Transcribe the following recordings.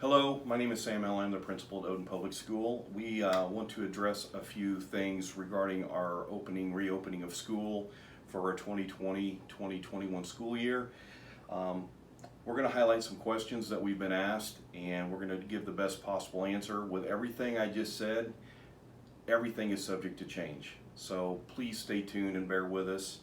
Hello, my name is Sam Allen. I'm the principal at Odin Public School. We want to address a few things regarding our reopening of school for our 2020-2021 school year. We're going to highlight some questions that we've been asked, and we're going to give the best possible answer. With everything I just said, everything is subject to change. So please stay tuned and bear with us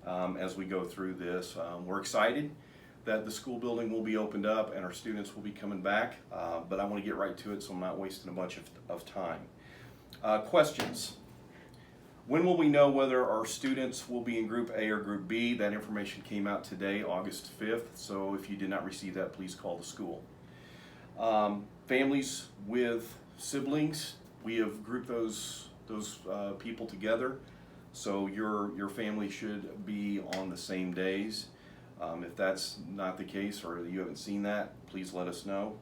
as we go through this. We're excited that the school building will be opened up and our students will be coming back, but I want to get right to it so I'm not wasting a bunch of time. Questions. When will we know whether our students will be in Group A or Group B? That information came out today, August 5th, so if you did not receive that, please call the school. Families with siblings, we have grouped those people together, so your family should be on the same days. If that's not the case or you haven't seen that, please let us know.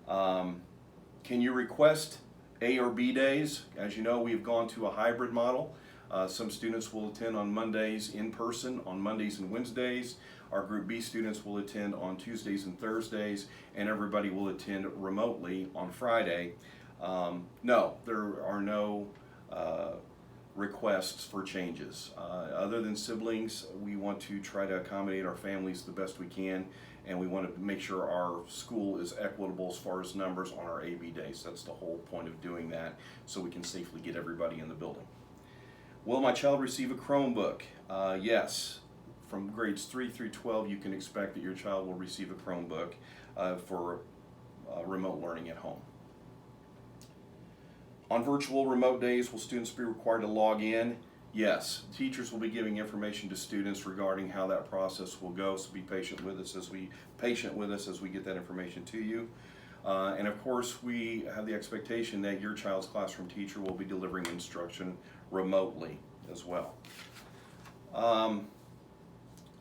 Can you request A or B days? As you know, we've gone to a hybrid model. Some students will attend on Mondays in person, on Mondays and Wednesdays. Our Group B students will attend on Tuesdays and Thursdays, and everybody will attend remotely on Friday. No, there are no requests for changes. Other than siblings, we want to try to accommodate our families the best we can, and we want to make sure our school is equitable as far as numbers on our AB days. That's the whole point of doing that, so we can safely get everybody in the building. Will my child receive a Chromebook? Yes. From grades 3 through 12, you can expect that your child will receive a Chromebook for remote learning at home. On virtual remote days, will students be required to log in? Yes. Teachers will be giving information to students regarding how that process will go, so be patient with us as we get that information to you. And of course, we have the expectation that your child's classroom teacher will be delivering instruction remotely as well.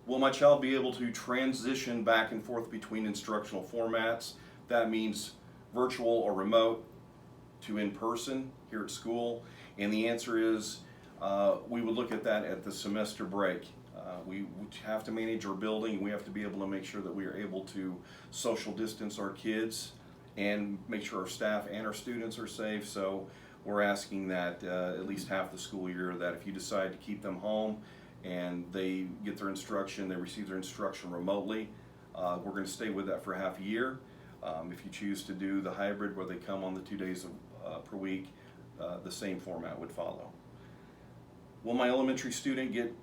Will my child be able to transition back and forth between instructional formats? That means virtual or remote to in-person here at school, and the answer is we would look at that at the semester break. We have to manage our building. We have to be able to make sure that we are able to social distance our kids and make sure our staff and our students are safe. So we're asking that at least half the school year, that if you decide to keep them home and they get their instruction, they receive their instruction remotely, we're going to stay with that for half a year. If you choose to do the hybrid where they come on the 2 days per week, the same format would follow. Will my elementary student get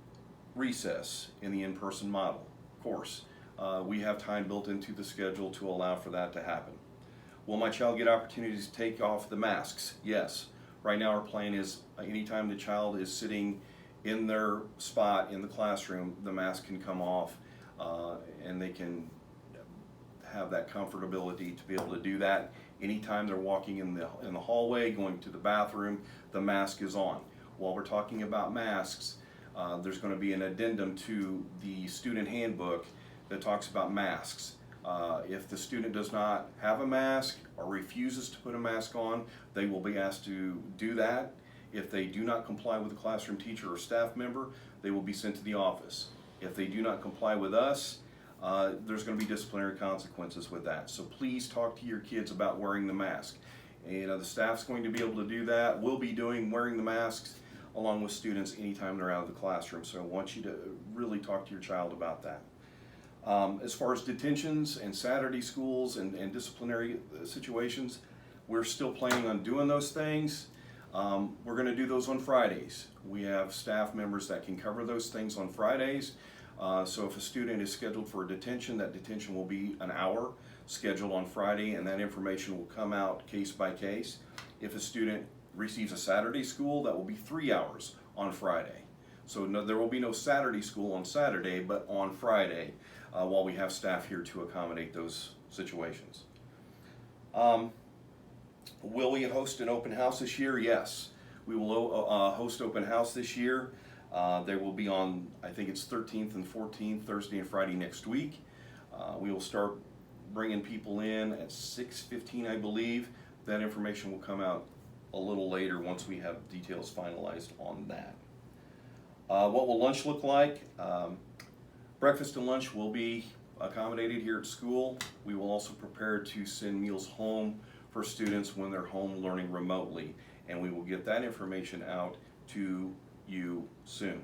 recess in the in-person model? Of course. We have time built into the schedule to allow for that to happen. Will my child get opportunities to take off the masks? Yes. Right now our plan is anytime the child is sitting in their spot in the classroom, the mask can come off and they can have that comfortability to be able to do that. Anytime they're walking in the hallway, going to the bathroom, the mask is on. While we're talking about masks, there's going to be an addendum to the student handbook that talks about masks. If the student does not have a mask or refuses to put a mask on, they will be asked to do that. If they do not comply with the classroom teacher or staff member, they will be sent to the office. If they do not comply with us, there's going to be disciplinary consequences with that. So please talk to your kids about wearing the mask. And the staff's going to be able to do that. We'll be wearing the masks along with students anytime they're out of the classroom. So I want you to really talk to your child about that. As far as detentions and Saturday schools and disciplinary situations, we're still planning on doing those things. We're going to do those on Fridays. We have staff members that can cover those things on Fridays. So if a student is scheduled for a detention, that detention will be an hour scheduled on Friday, and that information will come out case by case. If a student receives a Saturday school, that will be 3 hours on Friday. So there will be no Saturday school on Saturday, but on Friday, while we have staff here to accommodate those situations. Will we host an open house this year? Yes. We will host open house this year. They will be on, I think it's 13th and 14th, Thursday and Friday next week. We will start bringing people in at 6:15, I believe. That information will come out a little later once we have details finalized on that. What will lunch look like? Breakfast and lunch will be accommodated here at school. We will also prepare to send meals home for students when they're home learning remotely, and we will get that information out to you soon.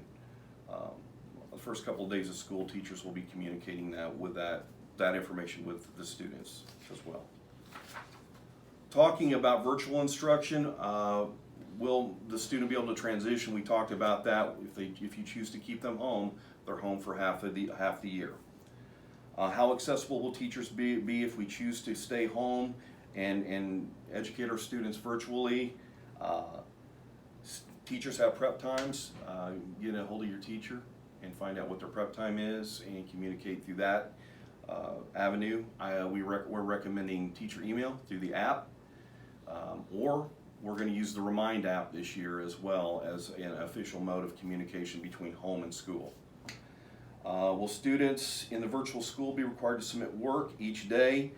The first couple of days of school, teachers will be communicating that information with the students as well. Talking about virtual instruction, will the student be able to transition? We talked about that. If you choose to keep them home, they're home for half the year. How accessible will teachers be if we choose to stay home and educate our students virtually? Teachers have prep times. Get a hold of your teacher and find out what their prep time is and communicate through that avenue. We're recommending teacher email through the app, or we're going to use the Remind app this year as well as an official mode of communication between home and school. Will students in the virtual school be required to submit work each day?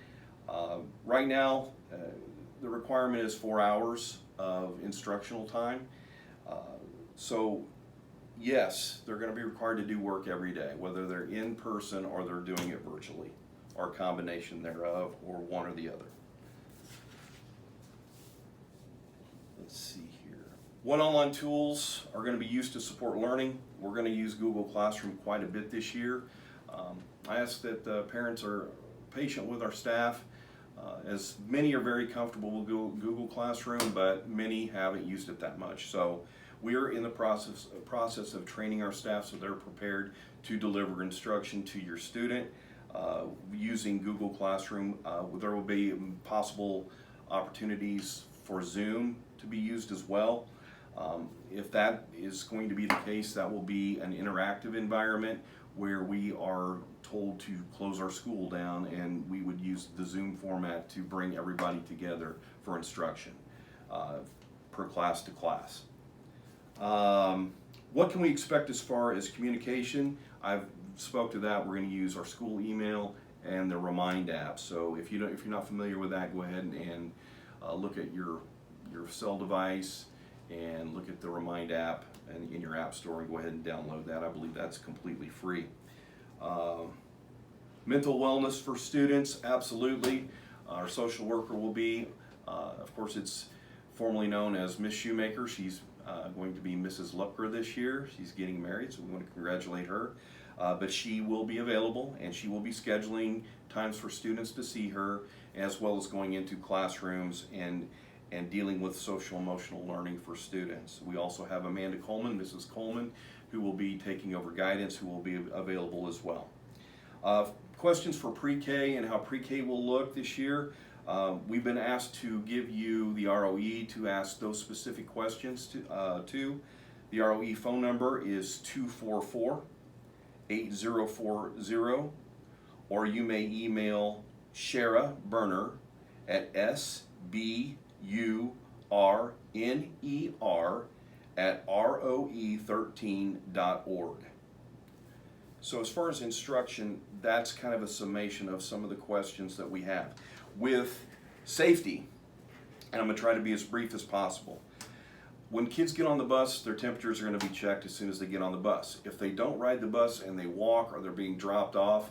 Right now, the requirement is 4 hours of instructional time. So yes, they're going to be required to do work every day, whether they're in person or they're doing it virtually, or a combination thereof, or one or the other. Let's see here. What online tools are going to be used to support learning? We're going to use Google Classroom quite a bit this year. I ask that parents are patient with our staff, as many are very comfortable with Google Classroom, but many haven't used it that much. So we're in the process of training our staff so they're prepared to deliver instruction to your student using Google Classroom. There will be possible opportunities for Zoom to be used as well. If that is going to be the case, that will be an interactive environment where we are told to close our school down, and we would use the Zoom format to bring everybody together for instruction per class to class. What can we expect as far as communication? I've spoke to that. We're going to use our school email and the Remind app. So if you're not familiar with that, go ahead and look at your cell device and look at the Remind app and in your app store and go ahead and download that. I believe that's completely free. Mental wellness for students, absolutely. Our social worker will be, of course, it's formerly known as Miss Shoemaker. She's going to be Mrs. Lupker this year. She's getting married, so we want to congratulate her. But she will be available, and she will be scheduling times for students to see her, as well as going into classrooms and dealing with social emotional learning for students. We also have Amanda Coleman, Mrs. Coleman, who will be taking over guidance, who will be available as well. Questions for pre-K and how pre-K will look this year. We've been asked to give you the ROE to ask those specific questions to. The ROE phone number is 244-8040, or you may email Shara Berner at sburner@roe13.org. So as far as instruction, that's kind of a summation of some of the questions that we have. With safety, and I'm going to try to be as brief as possible. When kids get on the bus, their temperatures are going to be checked as soon as they get on the bus. If they don't ride the bus and they walk, or they're being dropped off,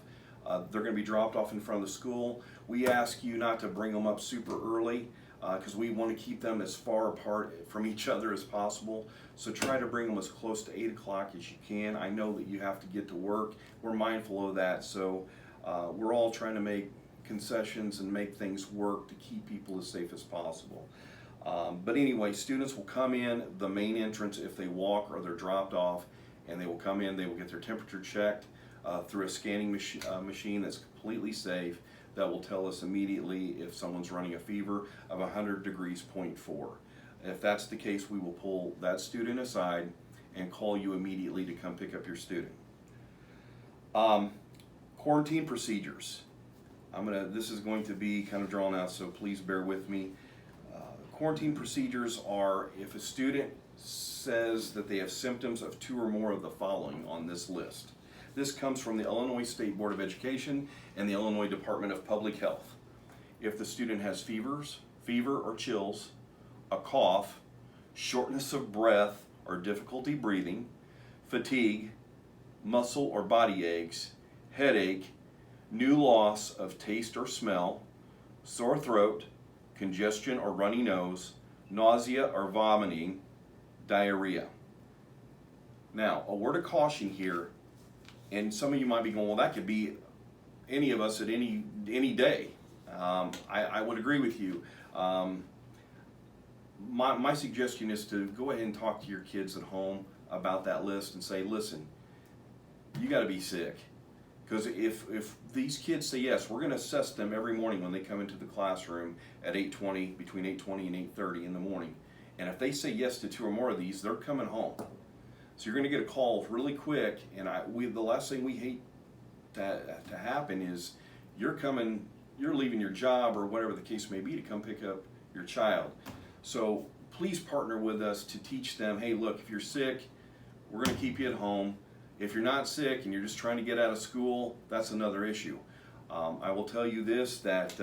they're going to be dropped off in front of the school. We ask you not to bring them up super early because we want to keep them as far apart from each other as possible. So try to bring them as close to 8 o'clock as you can. I know that you have to get to work. We're mindful of that. So we're all trying to make concessions and make things work to keep people as safe as possible. But anyway, students will come in the main entrance if they walk or they're dropped off, and they will come in, they will get their temperature checked through a scanning machine that's completely safe, that will tell us immediately if someone's running a fever of 100 degrees 0.4. If that's the case, we will pull that student aside and call you immediately to come pick up your student. Quarantine procedures. This is going to be kind of drawn out, so please bear with me. Quarantine procedures are if a student says that they have symptoms of 2 or more of the following on this list. This comes from the Illinois State Board of Education and the Illinois Department of Public Health. If the student has fever or chills, a cough, shortness of breath or difficulty breathing, fatigue, muscle or body aches, headache, new loss of taste or smell, sore throat, congestion or runny nose, nausea or vomiting, diarrhea. Now, a word of caution here, and some of you might be going, well, that could be any of us at any day. I would agree with you. My suggestion is to go ahead and talk to your kids at home about that list and say, listen, you got to be sick. Because if these kids say yes, we're going to assess them every morning when they come into the classroom at 8:20, between 8:20 and 8:30 in the morning. And if they say yes to 2 or more of these, they're coming home. So you're going to get a call really quick. And the last thing we hate to happen is you're leaving your job or whatever the case may be to come pick up your child. So please partner with us to teach them, hey, look, if you're sick, we're going to keep you at home. If you're not sick and you're just trying to get out of school, that's another issue. I will tell you this, that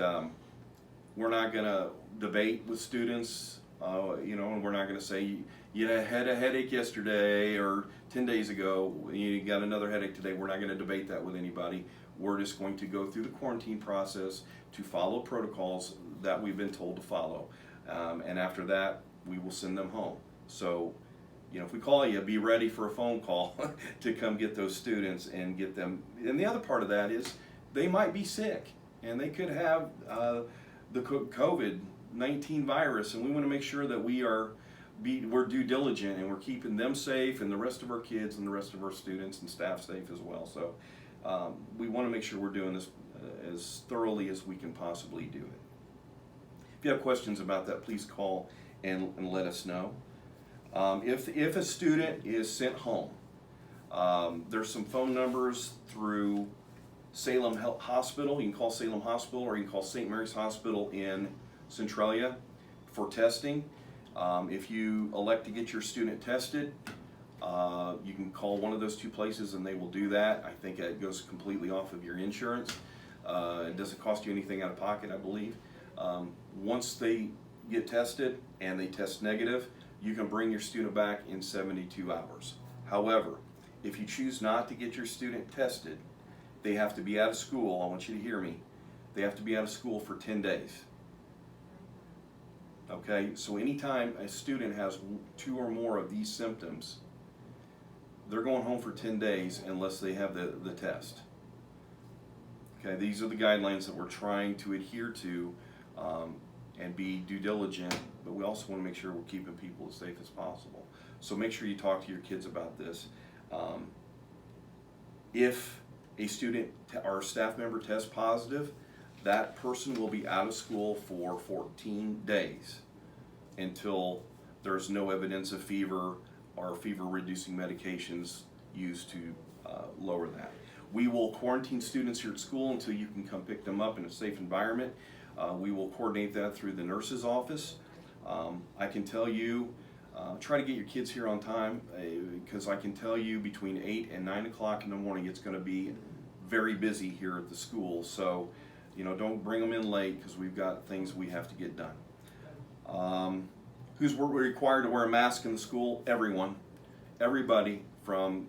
we're not going to debate with students, and we're not going to say, you had a headache yesterday or 10 days ago, you got another headache today. We're not going to debate that with anybody. We're just going to go through the quarantine process to follow protocols that we've been told to follow. And after that, we will send them home. So, if we call you, be ready for a phone call to come get those students and get them. And the other part of that is they might be sick and they could have the COVID-19 virus, and we want to make sure that we're due diligent and we're keeping them safe and the rest of our kids and the rest of our students and staff safe as well. So we want to make sure we're doing this as thoroughly as we can possibly do it. If you have questions about that, please call and let us know. If a student is sent home, there's some phone numbers through Salem Hospital. You can call Salem Hospital or you can call St. Mary's Hospital in Centralia for testing. If you elect to get your student tested, you can call one of those 2 places and they will do that. I think it goes completely off of your insurance. It doesn't cost you anything out of pocket, I believe. Once they get tested and they test negative, you can bring your student back in 72 hours. However, if you choose not to get your student tested, they have to be out of school. I want you to hear me. They have to be out of school for 10 days. Okay, so anytime a student has 2 or more of these symptoms, they're going home for 10 days unless they have the test. Okay, these are the guidelines that we're trying to adhere to and be due diligent, but we also want to make sure we're keeping people as safe as possible. So make sure you talk to your kids about this. If a student or staff member tests positive, that person will be out of school for 14 days until there's no evidence of fever or fever-reducing medications used to lower that. We will quarantine students here at school until you can come pick them up in a safe environment. We will coordinate that through the nurse's office. I can tell you, try to get your kids here on time, because I can tell you between 8 and 9 o'clock in the morning it's going to be very busy here at the school. So, don't bring them in late because we've got things we have to get done. Who's required to wear a mask in the school? Everyone. Everybody from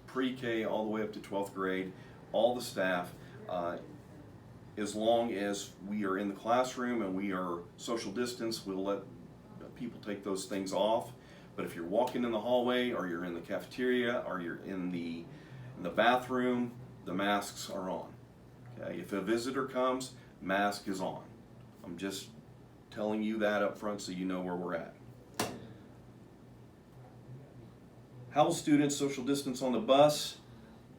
pre-K all the way up to 12th grade, all the staff. As long as we are in the classroom and we are social distance, we'll let people take those things off. But if you're walking in the hallway or you're in the cafeteria or you're in the bathroom, the masks are on. Okay? If a visitor comes, mask is on. I'm just telling you that up front so you know where we're at. How will students social distance on the bus?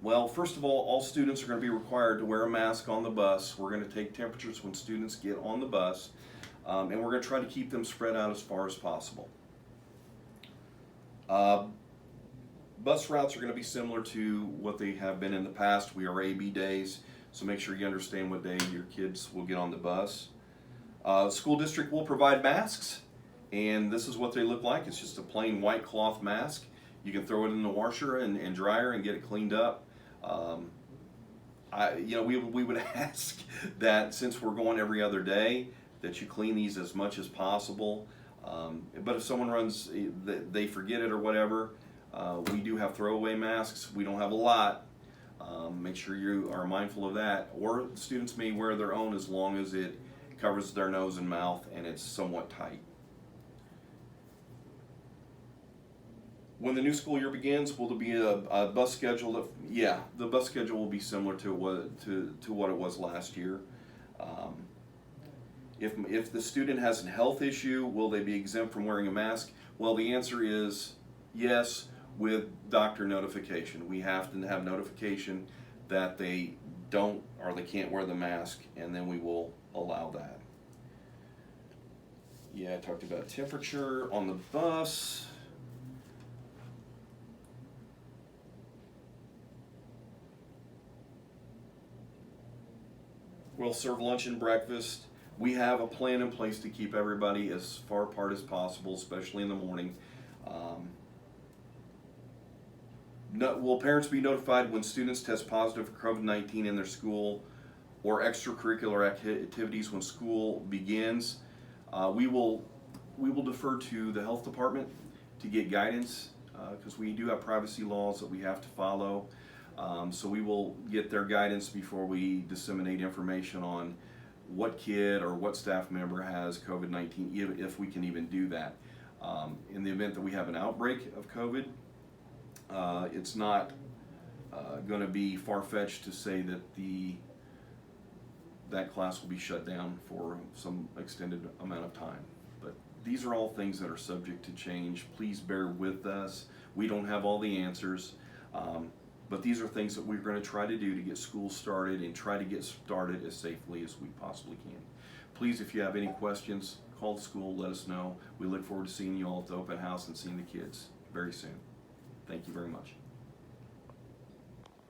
Well, first of all students are going to be required to wear a mask on the bus. We're going to take temperatures when students get on the bus, and we're going to try to keep them spread out as far as possible. Bus routes are going to be similar to what they have been in the past. We are AB days, so make sure you understand what day your kids will get on the bus. The school district will provide masks, and this is what they look like. It's just a plain white cloth mask. You can throw it in the washer and dryer and get it cleaned up. We would ask that since we're going every other day, that you clean these as much as possible. But if someone they forget it or whatever, we do have throwaway masks. We don't have a lot, Make sure you are mindful of that. Or students may wear their own as long as it covers their nose and mouth and it's somewhat tight. When the new school year begins, will there be a bus schedule? Yeah, the bus schedule will be similar to what it was last year. If the student has a health issue, will they be exempt from wearing a mask? Well, the answer is yes, with doctor notification. We have to have notification that they don't or they can't wear the mask, and then we will allow that. Yeah, I talked about temperature on the bus. We'll serve lunch and breakfast. We have a plan in place to keep everybody as far apart as possible, especially in the morning. Will parents be notified when students test positive for COVID-19 in their school or extracurricular activities when school begins? We will defer to the health department to get guidance because we do have privacy laws that we have to follow. So we will get their guidance before we disseminate information on what kid or what staff member has COVID-19, if we can even do that. In the event that we have an outbreak of COVID, it's not going to be far-fetched to say that that class will be shut down for some extended amount of time. But these are all things that are subject to change. Please bear with us. We don't have all the answers. But these are things that we're going to try to do to get school started and try to get started as safely as we possibly can. Please, if you have any questions, call the school, let us know. We look forward to seeing you all at the open house and seeing the kids very soon. Thank you very much.